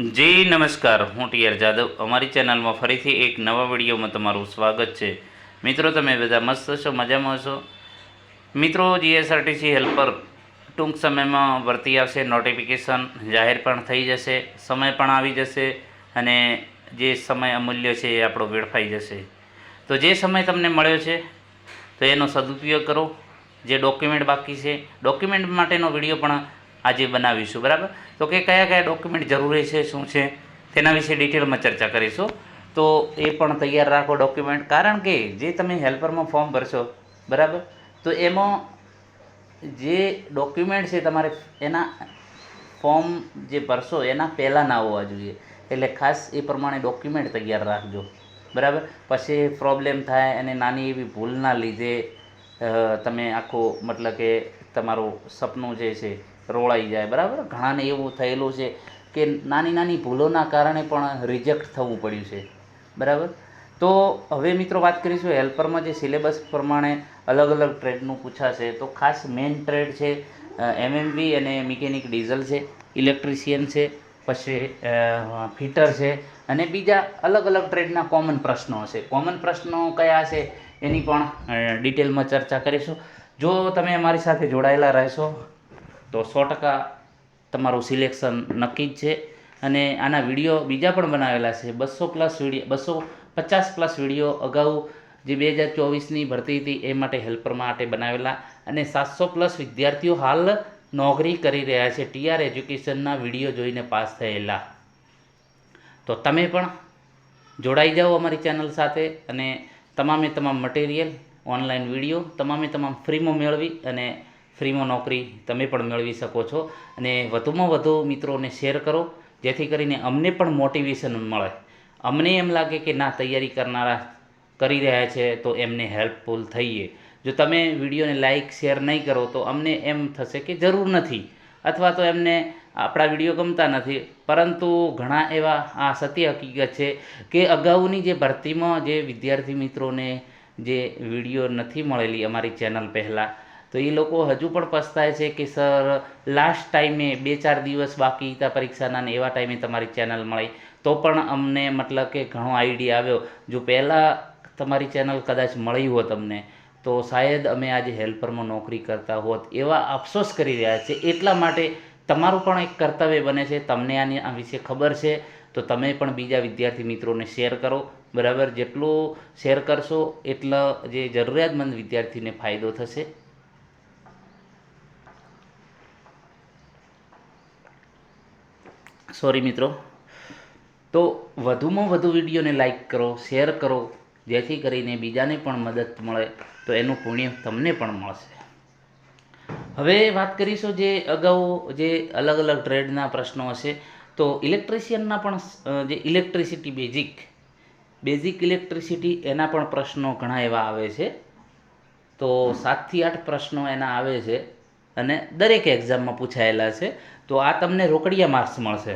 જી નમસ્કાર, હું ટીઆર જાદવ. અમારી ચેનલમાં ફરીથી એક નવા વિડીયોમાં તમારું સ્વાગત છે. મિત્રો, તમે બધા મસ્ત છો, મજામાં છો? મિત્રો, જીએસઆરટીસી હેલ્પર ટૂંક સમયમાં ભરતી આવશે, નોટિફિકેશન જાહેર પણ થઈ જશે, સમય પણ આવી જશે અને જે સમય અમૂલ્ય છે એ આપણો વેડફાઈ જશે. તો જે સમય તમને મળ્યો છે તો એનો સદુપયોગ કરો. જે ડોક્યુમેન્ટ બાકી છે, ડોક્યુમેન્ટ માટેનો વિડીયો પણ આજે બનાવીશું, બરાબર? તો કે કયા કયા ડોક્યુમેન્ટ જરૂરી છે, શું છે, તેના વિશે ડિટેલમાં ચર્ચા કરીશું. તો એ પણ તૈયાર રાખો ડોક્યુમેન્ટ, કારણ કે જે તમે હેલ્પરમાં ફોર્મ ભરશો, બરાબર, તો એમાં જે ડોક્યુમેન્ટ છે તમારે એના ફોર્મ જે ભરશો એના પહેલાં ના હોવા જોઈએ. એટલે ખાસ એ પ્રમાણે ડોક્યુમેન્ટ તૈયાર રાખજો, બરાબર? પછી પ્રોબ્લેમ થાય અને નાની એવી ભૂલના લીધે તમે આખું મતલબ કે તમારું સપનું જે છે રોળાઈ જાય, બરાબર? ઘણાને એવું થયેલું છે કે નાની નાની ભૂલોના કારણે પણ રિજેક્ટ થવું પડ્યું છે, બરાબર? તો હવે મિત્રો વાત કરીશું હેલ્પરમાં જે સિલેબસ પ્રમાણે અલગ અલગ ટ્રેડનું પૂછાશે. તો ખાસ મેઇન ટ્રેડ છે એમએમવી અને મિકેનિક ડીઝલ છે, ઇલેક્ટ્રિશિયન છે, પછી ફિટર છે અને બીજા અલગ અલગ ટ્રેડના કોમન પ્રશ્નો હશે. કોમન પ્રશ્નો કયા હશે એની પણ ડિટેલમાં ચર્ચા કરીશું. જો તમે અમારી સાથે જોડાયેલા રહેશો તો 100% તમારું સિલેક્શન નક્કી જ છે. અને આના વિડીયો બીજા પણ બનાવેલા છે, 250+ વિડીયો અગાઉ જે 2024ની ભરતી હતી એ માટે હેલ્પર માટે બનાવેલા, અને 700+ વિદ્યાર્થીઓ હાલ નોકરી કરી રહ્યા છે ટીઆર એજ્યુકેશનના વિડીયો જોઈને પાસ થયેલા. તો તમે પણ જોડાઈ જાઓ અમારી ચેનલ સાથે અને તમામ મટીરિયલ, ઓનલાઈન વિડીયો તમામ ફ્રીમાં મેળવી અને ફ્રીમાં નોકરી તમે પણ મેળવી શકો છો. અને વધુમાં વધુ મિત્રોને શેર કરો, જેથી કરીને અમને પણ મોટિવેશન મળે. અમને એમ લાગે કે ના, તૈયારી કરનારા કરી રહ્યા છે તો એમને હેલ્પફુલ થઈએ. જો તમે વિડીયોને લાઇક શેર નહીં કરો તો અમને એમ થશે કે જરૂર નથી, અથવા તો એમને આપણા વિડીયો ગમતા નથી. પરંતુ ઘણા એવા આ સત્ય હકીકત છે કે અગાઉની જે ભરતીમાં જે વિદ્યાર્થી મિત્રોને જે વિડીયો નથી મળેલી અમારી ચેનલ પહેલાં, તો એ લોકો હજુ પણ પછતાય છે કે સર લાસ્ટ ટાઈમે 2-4 દિવસ બાકી હતા પરીક્ષાના ને એવા ટાઈમે તમારી ચેનલ મળી, તો પણ અમને મતલબ કે ઘણો આઈડિયા આવ્યો. જો પહેલાં તમારી ચેનલ કદાચ મળી હોત અમને, તો શાયદ અમે આજે હેલ્પરમાં નોકરી કરતા હોત. એવા અફસોસ કરી રહ્યા છે. એટલા માટે તમારું પણ એક કર્તવ્ય બને છે, તમને આ વિશે ખબર છે તો તમે પણ બીજા વિદ્યાર્થી મિત્રોને શેર કરો, બરાબર? જેટલું શેર કરશો એટલો જે જરૂરિયાતમંદ વિદ્યાર્થીને ફાયદો થશે. સોરી મિત્રો. તો વધુમાં વધુ વિડીયોને લાઈક કરો, શેર કરો, જેથી કરીને બીજાને પણ મદદ મળે, તો એનું પુણ્ય તમને પણ મળશે. હવે વાત કરીશું જે અગાઉ જે અલગ અલગ ટ્રેડના પ્રશ્નો હશે. તો ઇલેક્ટ્રિશિયનના પણ જે ઇલેક્ટ્રિસિટી બેઝિક ઇલેક્ટ્રિસિટી એના પણ પ્રશ્નો ઘણા એવા આવે છે. તો 7થી 8 પ્રશ્નો એના આવે છે અને દરેક એક્ઝામમાં પૂછાયેલા છે. તો આ તમને રોકડિયા માર્ક્સ મળશે.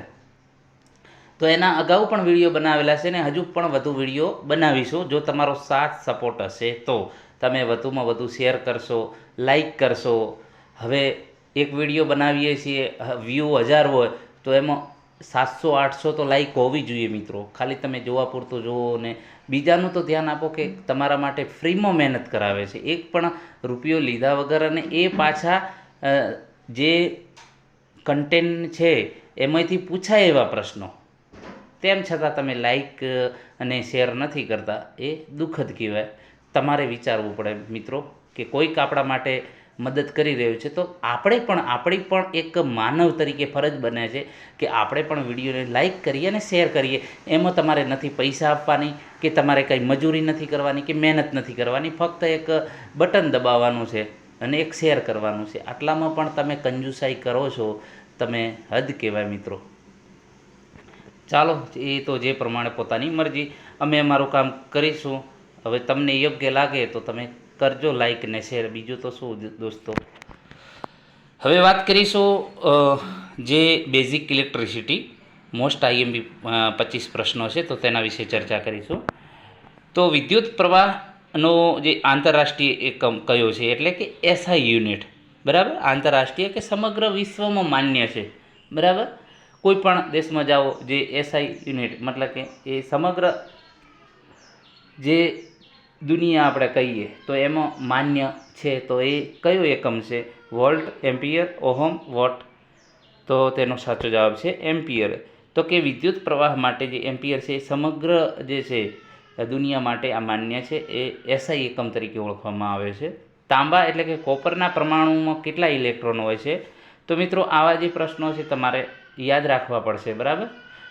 તો એના અગાઉ પણ વિડીયો બનાવેલા છે ને હજુ પણ વધુ વિડીયો બનાવીશું. જો તમારો સાથ સપોર્ટ હશે તો તમે વધુમાં વધુ શેર કરશો, લાઈક કરશો. હવે એક વિડીયો બનાવીએ છીએ, વ્યૂ 1000 હોય તો એમાં 700-800 તો લાઈક હોવી જોઈએ મિત્રો. ખાલી તમે જોવા પૂરતું જુઓ ને બીજાનું તો ધ્યાન આપો કે તમારા માટે ફ્રીમાં મહેનત કરાવે છે, એક પણ રૂપિયો લીધા વગર. અને એ પાછા જે કન્ટેન્ટ છે એમાંથી પૂછાય એવા પ્રશ્નો, તેમ છતાં તમે લાઈક અને શેર નથી કરતા, એ દુઃખદ કહેવાય. તમારે વિચારવું પડે મિત્રો કે કોઈક આપણા માટે મદદ કરી રહ્યું છે, તો આપણી પણ એક માનવ તરીકે ફરજ બને છે કે આપણે પણ વિડીયોને લાઈક કરીએ અને શેર કરીએ. એમાં તમારે નથી પૈસા આપવાની કે તમારે કંઈ મજૂરી નથી કરવાની કે મહેનત નથી કરવાની, ફક્ત એક બટન દબાવવાનું છે અને એક શેર કરવાનું છે. આટલામાં પણ તમે કંજુસાઈ કરો છો, તમે હદ કહેવાય મિત્રો. ચાલો, એ તો જે પ્રમાણે પોતાની મરજી, અમે અમારું કામ કરીશું. હવે તમને યોગ્ય લાગે તો તમે કરજો લાઈક ને શેર, બીજું તો શું દોસ્તો. હવે વાત કરીશું જે બેઝિક ઇલેક્ટ્રિસિટી મોસ્ટ આઈએમપી 25 પ્રશ્નો છે, તો તેના વિશે ચર્ચા કરીશું. તો વિદ્યુત પ્રવાહનો જે આંતરરાષ્ટ્રીય એકમ કયો છે, એટલે કે એસઆઈ યુનિટ, બરાબર? આંતરરાષ્ટ્રીય કે સમગ્ર વિશ્વમાં માન્ય છે, બરાબર? કોઈ પણ દેશમાં જાઓ જે એસઆઈ યુનિટ મતલબ કે એ સમગ્ર જે દુનિયા આપણે કહીએ તો એમાં માન્ય છે, તો એ કયો એકમ છે? Volt, ampere, ohm, watt? તો તેનો સાચો જવાબ છે એમ્પિયર. તો કે વિદ્યુત પ્રવાહ માટે જે એમ્પિયર છે એ સમગ્ર જે છે દુનિયા માટે આ માન્ય છે, એ એસઆઈ એકમ તરીકે ઓળખવામાં આવે છે. તાંબા એટલે કે કોપરના પરમાણુમાં કેટલા ઇલેક્ટ્રોન હોય છે? તો મિત્રો આવા જે પ્રશ્નો છે તમારે યાદ રાખવા પડશે, બરાબર.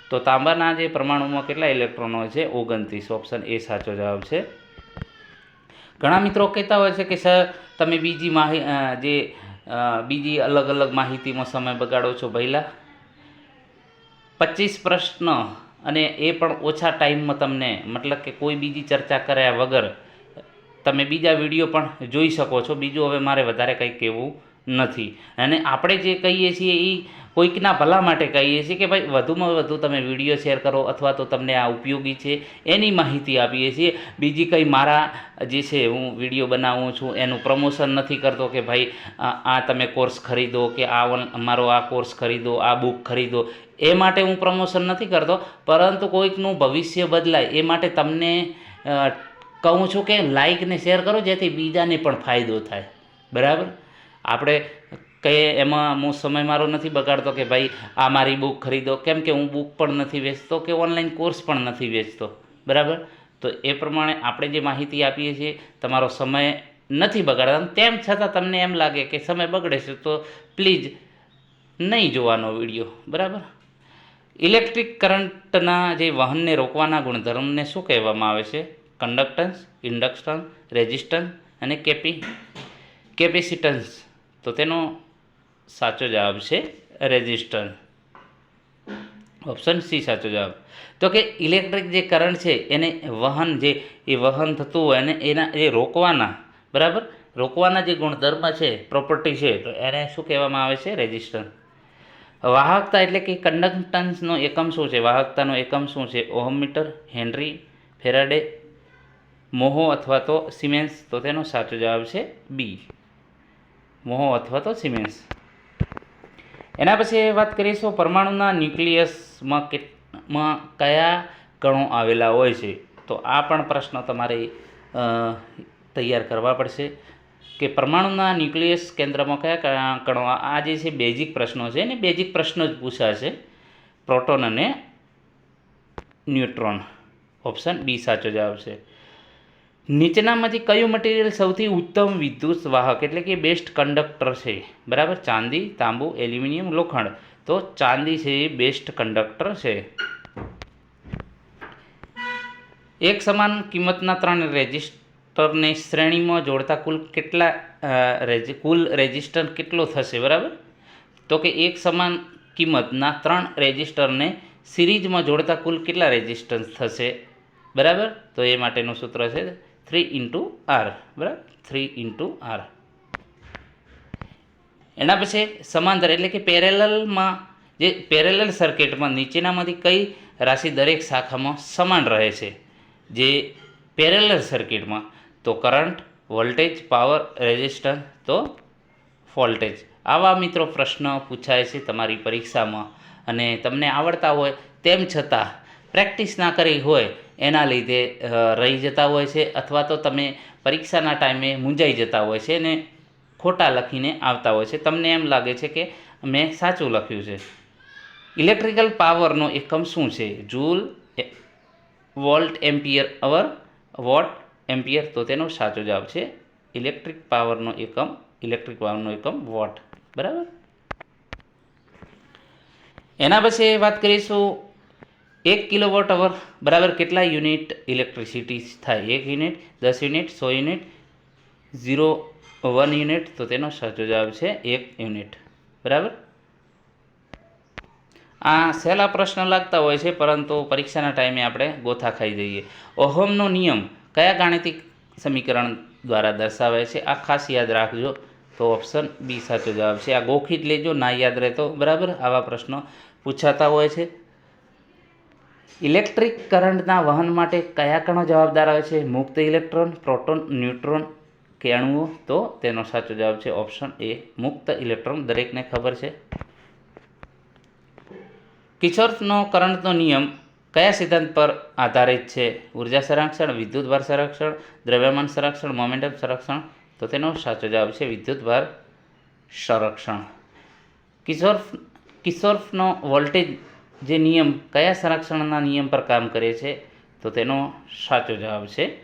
તો તાંબાના જે પરમાણુમાં કેટલા ઇલેક્ટ્રોન હોય છે? 29. ઓપ્શન એ સાચો જવાબ છે. ઘણા મિત્રો કહેતા હોય છે કે સર તમે બીજી અલગ અલગ માહિતીમાં સમય બગાડો છો. ભઈલા 25 પ્રશ્ન અને એ પણ ઓછા ટાઈમમાં તમને મતલબ કે કોઈ બીજી ચર્ચા કર્યા વગર તમે બીજા વિડીયો પણ જોઈ શકો છો. બીજું હવે મારે વધારે કંઈ કહેવું નથી. અને આપણે જે કહીએ છીએ એ કોઈકના ભલા માટે કહીએ છીએ કે ભાઈ વધુમાં વધુ તમે વિડીયો શેર કરો અથવા તો તમને આ ઉપયોગી છે એની માહિતી આપીએ છીએ. બીજી કંઈ મારા જે છે હું વિડીયો બનાવું છું એનું પ્રમોશન નથી કરતો કે ભાઈ આ તમે કોર્સ ખરીદો કે મારો આ કોર્સ ખરીદો, આ બુક ખરીદો, એ માટે હું પ્રમોશન નથી કરતો. પરંતુ કોઈકનું ભવિષ્ય બદલાય એ માટે તમને કહું છું કે લાઈક ને શેર કરો જેથી બીજાને પણ ફાયદો થાય, બરાબર. આપણે કહીએ એમાં હું સમય મારો નથી બગાડતો કે ભાઈ આ મારી બુક ખરીદો, કેમ કે હું બુક પણ નથી વેચતો કે ઓનલાઈન કોર્સ પણ નથી વેચતો, બરાબર. તો એ પ્રમાણે આપણે જે માહિતી આપીએ છીએ તમારો સમય નથી બગાડતા. તેમ છતાં તમને એમ લાગે કે સમય બગડે છે તો પ્લીઝ નહીં જોવાનો વિડીયો, બરાબર. ઇલેક્ટ્રિક કરંટના જે વહનને રોકવાના ગુણધર્મને શું કહેવામાં આવે છે? કંડક્ટન્સ, ઇન્ડક્ટન્સ, રેઝિસ્ટન્સ અને કેપેસિટન્સ. તો તેનો સાચો જવાબ છે રેઝિસ્ટન્સ. ઓપ્શન સી સાચો જવાબ. તો કે ઇલેક્ટ્રિક જે કરંટ છે એને વહન થતું હોય અને એના એ રોકવાના, બરાબર, રોકવાના જે ગુણધર્મ છે, પ્રોપર્ટી છે, તો એને શું કહેવામાં આવે છે? રેઝિસ્ટન્સ. વાહકતા એટલે કે કંડક્ટન્સનો એકમ શું છે? વાહકતાનો એકમ શું છે? ઓહમ મીટર, હેનરી, ફેરાડે, મોહો અથવા તો સિમેન્સ. તો તેનો સાચો જવાબ છે બી, મોહો અથવા તો સિમેન્સ. એના પછી વાત કરીશું પરમાણુના ન્યુક્લિયસમાં કયા કણો આવેલા હોય છે. તો આ પણ પ્રશ્ન તમારે તૈયાર કરવા પડશે કે પરમાણુના ન્યુક્લિયસ કેન્દ્રમાં કયા કણો. આ જે છે બેઝિક પ્રશ્નો છે ને બેઝિક પ્રશ્નો જ પૂછાશે. પ્રોટોન અને ન્યુટ્રોન. ઓપ્શન બી સાચો જવાબ છે. નીચેનામાંથી કયું મટીરિયલ સૌથી ઉત્તમ વિદ્યુત વાહક એટલે કે બેસ્ટ કંડક્ટર છે? બરાબર. ચાંદી, તાંબુ, એલ્યુમિનિયમ, લોખંડ. તો ચાંદી છે એ બેસ્ટ કંડક્ટર છે. એક સમાન કિંમતના 3 રેઝિસ્ટરને શ્રેણીમાં જોડતા કુલ રેઝિસ્ટન્સ કેટલો થશે? બરાબર. તો કે એક સમાન કિંમતના 3 રેઝિસ્ટરને સિરીઝમાં જોડતા કુલ કેટલા રેઝિસ્ટન્સ થશે? બરાબર. તો એ માટેનું સૂત્ર છે 3 × R, બરાબર, 3 × R. એના પછી સમાંતર એટલે કે પેરેલલ સર્કિટમાં નીચેનામાંથી કઈ રાશિ દરેક શાખામાં સમાન રહે છે? જે પેરેલલ સર્કિટમાં તો કરંટ, વોલ્ટેજ, પાવર, રેઝિસ્ટન્સ, તો વોલ્ટેજ. આવા મિત્રો પ્રશ્ન પૂછાય છે તમારી પરીક્ષામાં અને તમને આવડતા હોય તેમ છતાં પ્રેક્ટિસ ના કરી હોય એના લીધે રહી જતા હોય છે અથવા તો તમે પરીક્ષાના ટાઈમે મૂંઝાઈ જતા હોય છે અને ખોટા લખીને આવતા હોય છે. તમને એમ લાગે છે કે મેં સાચું લખ્યું છે. ઇલેક્ટ્રિકલ પાવરનો એકમ શું છે? જૂલ, વોલ્ટ, એમ્પિયર, અવર, વોટ, એમ્પિયર. તો તેનો સાચો જવાબ છે ઇલેક્ટ્રિક પાવરનો એકમ વોટ, બરાબર. એના પછી વાત કરીશું 1 કિલોવોટ અવર બરાબર કેટલા યુનિટ ઇલેક્ટ્રિસિટી થાય? 1 યુનિટ, 10 યુનિટ, 100 યુનિટ, 1 યુનિટ. તો તેનો સાચો જવાબ છે 1 યુનિટ, બરાબર. આ સહેલા પ્રશ્ન લાગતા હોય છે પરંતુ પરીક્ષાના ટાઈમે આપણે ગોથા ખાઈ જઈએ. ઓહમનો નિયમ કયા ગાણિતિક સમીકરણ દ્વારા દર્શાવાય છે? આ ખાસ યાદ રાખજો. તો ઓપ્શન બી સાચો જવાબ છે. આ ગોખી જ લેજો, ના યાદ રહેતો, બરાબર. આવા પ્રશ્નો પૂછાતા હોય છે. ઇલેક્ટ્રિક કરંટના વહન માટે કયા કણો જવાબદાર હોય છે? મુક્ત ઇલેક્ટ્રોન, પ્રોટોન, ન્યુટ્રોન કે અણુઓ? તો તેનો સાચો જવાબ છે ઓપ્શન એ, મુક્ત ઇલેક્ટ્રોન. દરેકને ખબર છે. કિર્ચોફનો કરંટનો નિયમ કયા સિદ્ધાંત પર આધારિત છે? ઉર્જા સંરક્ષણ, વિદ્યુતભાર સંરક્ષણ, દ્રવ્યમાન સંરક્ષણ, મોમેન્ટમ સંરક્ષણ. તો તેનો સાચો જવાબ છે વિદ્યુતભાર સંરક્ષણ. કિર્ચોફનો વોલ્ટેજ જે નિયમ કયા સંરક્ષણના નિયમ પર કામ કરે છે? તો તેનો સાચો જવાબ છે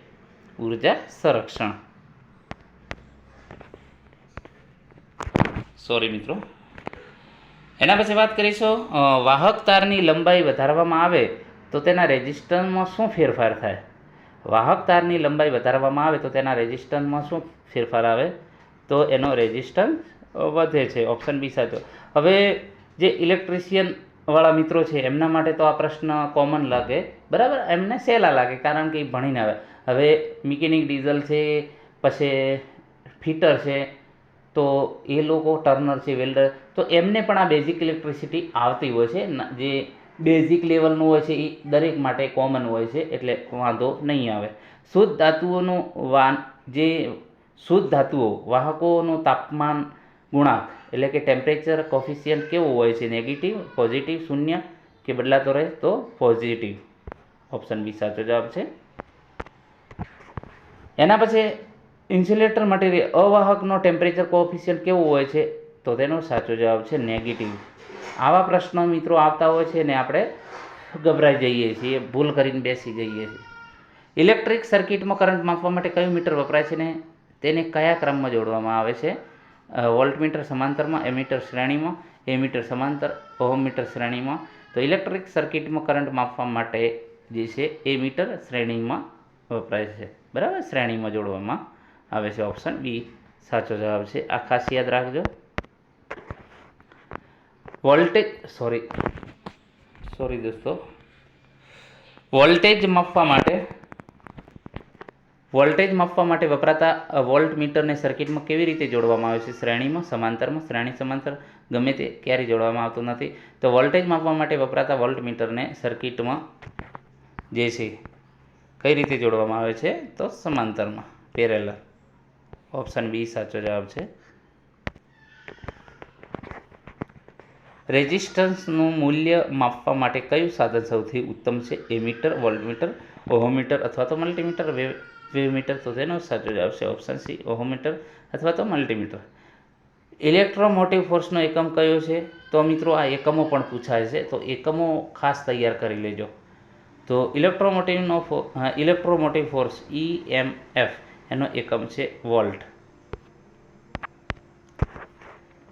ઉર્જા સંરક્ષણ. સોરી મિત્રો. એના પછી વાત કરીશું વાહક તારની લંબાઈ વધારવામાં આવે તો તેના રેઝિસ્ટન્સમાં શું ફેરફાર થાય? વાહક તારની લંબાઈ વધારવામાં આવે તો તેના રેઝિસ્ટન્સમાં શું ફેરફાર આવે? તો એનો રેઝિસ્ટન્સ વધે છે. ઓપ્શન બી સાચો. હવે જે ઇલેક્ટ્રિશિયન વાળા મિત્રો છે એમના માટે તો આ પ્રશ્ન કોમન લાગે, બરાબર, એમને સહેલા લાગે કારણ કે એ ભણીને આવે. હવે મિકેનિક ડીઝલ છે, પછી ફિટર છે, તો એ લોકો ટર્નર છે, વેલ્ડર, તો એમને પણ આ બેઝિક ઇલેક્ટ્રિસિટી આવતી હોય છે. જે બેઝિક લેવલનું હોય છે એ દરેક માટે કોમન હોય છે, એટલે વાંધો નહીં આવે. શુદ્ધ ધાતુઓનું જે શુદ્ધ ધાતુઓ વાહકોનું તાપમાન ગુણાંક એટલે કે ટેમ્પરેચર કોફિશિયન્ટ કેવું હોય છે? નેગેટિવ, પોઝિટિવ, શૂન્ય કે બદલાતો રહે? તો પોઝિટિવ. ઓપ્શન બી સાચો જવાબ છે. એના પછી ઇન્સ્યુલેટર મટીરિયલ અવાહકનો ટેમ્પરેચર કોફિશિયન્ટ કેવું હોય છે? તો તેનો સાચો જવાબ છે નેગેટિવ. આવા પ્રશ્નો મિત્રો આવતા હોય છે ને આપણે ગભરાઈ જઈએ છીએ, ભૂલ કરીને બેસી જઈએ છીએ. ઇલેક્ટ્રિક સર્કિટમાં કરંટ માપવા માટે કયું મીટર વપરાય છે ને તેને કયા ક્રમમાં જોડવામાં આવે છે? વોલ્ટમીટર સમાંતરમાં, એમીટર શ્રેણીમાં, એમીટર સમાંતર, ઓહમમીટર શ્રેણીમાં. તો ઇલેક્ટ્રિક સર્કિટમાં કરંટ માપવા માટે જે છે એ મીટર શ્રેણીમાં વપરાય છે, બરાબર, શ્રેણીમાં જોડવામાં આવે છે. ઓપ્શન બી સાચો જવાબ છે. આ ખાસ યાદ રાખજો. સોરી દોસ્તો, વોલ્ટેજ માપવા માટે વપરાતા વોલ્ટમીટરને સર્કિટમાં કેવી રીતે જોડવામાં આવે છે? શ્રેણીમાં, સમાંતરમાં, શ્રેણી સમાંતર, ગમે તે ક્યારેય જોડવામાં આવતું નથી. તો વોલ્ટેજ માપવા માટે વપરાતા વોલ્ટમીટરને સર્કિટમાં જે છે કઈ રીતે જોડવામાં આવે છે? તો સમાંતરમાં, પેરેલલ. ઓપ્શન બી સાચો જવાબ છે. રેઝિસ્ટન્સનું મૂલ્ય માપવા માટે કયું સાધન સૌથી ઉત્તમ છે? એમીટર, વોલ્ટમીટર, ઓહમમીટર અથવા તો મલ્ટીમીટર, વેવમીટર. તો તેનો સાચો જવાબ છે ઓપ્શન સી, ઓહમમીટર અથવા તો મલ્ટીમીટર. ઇલેક્ટ્રોમોટિવ ફોર્સનો એકમ કયો છે? તો મિત્રો આ એકમો પણ પૂછાય છે, તો એકમો ખાસ તૈયાર કરી લેજો. તો ઇલેક્ટ્રોમોટિવ ફોર્સ EMF એનો એકમ છે વોલ્ટ.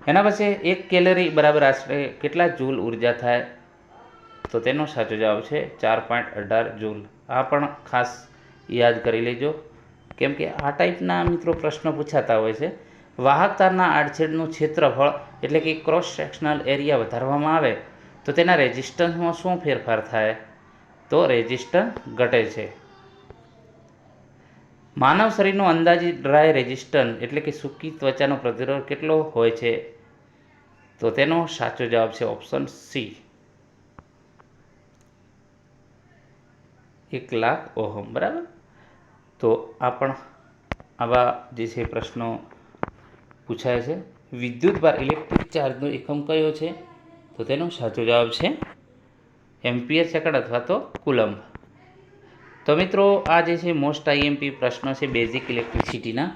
એના પછી 1 કેલરી બરાબર આશરે કેટલા જૂલ ઉર્જા થાય? તો તેનો સાચો જવાબ છે 4.18 જૂલ. આ પણ ખાસ યાદ કરી લેજો, કેમ કે આ ટાઈપના મિત્રો પ્રશ્નો પૂછાતા હોય છે. વાહક તારના આડછેદનું ક્ષેત્રફળ એટલે કે ક્રોસ સેક્શનલ એરિયા વધારવામાં આવે તો તેના રેઝિસ્ટન્સમાં શું ફેરફાર થાય? તો રેઝિસ્ટન્સ ઘટે છે. માનવ શરીરનો અંદાજિત ડ્રાય રેઝિસ્ટન્સ એટલે કે સૂકી ત્વચાનો પ્રતિરોધ કેટલો હોય છે? તો તેનો સાચો જવાબ છે ઓપ્શન સી, 1,00,000 ઓહમ, બરાબર. તો આ પણ આવા જે છે પ્રશ્નો પૂછાય છે. વિદ્યુતભાર ઇલેક્ટ્રિક ચાર્જનો એકમ કયો છે? તો તેનો સાચો જવાબ છે એમ્પિયર સેકન્ડ અથવા તો કુલમ્બ. તો મિત્રો આ જે છે મોસ્ટ આઈએમપી પ્રશ્નો છે બેઝિક ઇલેક્ટ્રિસિટીના.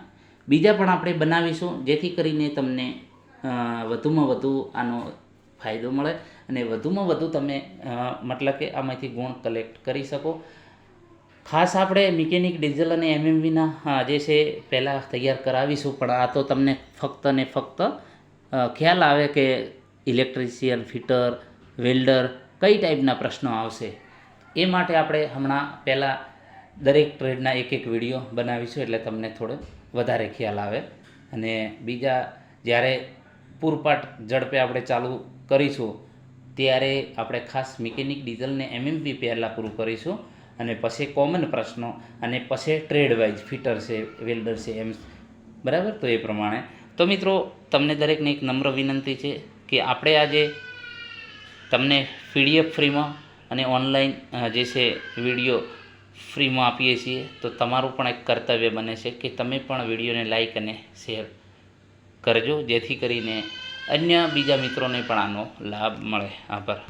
બીજા પણ આપણે બનાવીશું જેથી કરીને તમને વધુમાં વધુ આનો ફાયદો મળે અને વધુમાં વધુ તમે મતલબ કે આમાંથી ગુણ કલેક્ટ કરી શકો. ખાસ આપણે મિકેનિક ડીઝલ અને એમએમવીના જે છે પહેલાં તૈયાર કરાવીશું, પણ આ તો તમને ફક્ત ને ફક્ત ખ્યાલ આવે કે ઇલેક્ટ્રિશિયન, ફિટર, વેલ્ડર કઈ ટાઈપના પ્રશ્નો આવશે એ માટે આપણે હમણાં પહેલાં દરેક ટ્રેડના એક વિડીયો બનાવીશું, એટલે તમને થોડો વધારે ખ્યાલ આવે. અને બીજા જ્યારે પૂરપાટ ઝડપે આપણે ચાલુ કરીશું ત્યારે આપણે ખાસ મિકેનિક ડીઝલ ને એમએમવી પહેલાં પૂરું કરીશું અને પછી કોમન પ્રશ્નો અને પછી ટ્રેડ વાઇઝ ફિટર છે, વેલ્ડર છે, એમ, બરાબર. તો એ પ્રમાણે તો મિત્રો તમને દરેકને એક નમ્ર વિનંતી છે કે આપણે આજે તમને PDF ફ્રીમાં અને ઓનલાઈન જે છે વિડીયો ફ્રીમાં આપીએ છીએ. તો તમારું પણ એક કર્તવ્ય બને છે કે તમે પણ વિડીયોને લાઈક અને શેર કરજો, જેથી કરીને અન્ય બીજા મિત્રોને પણ આનો લાભ મળે. આભાર.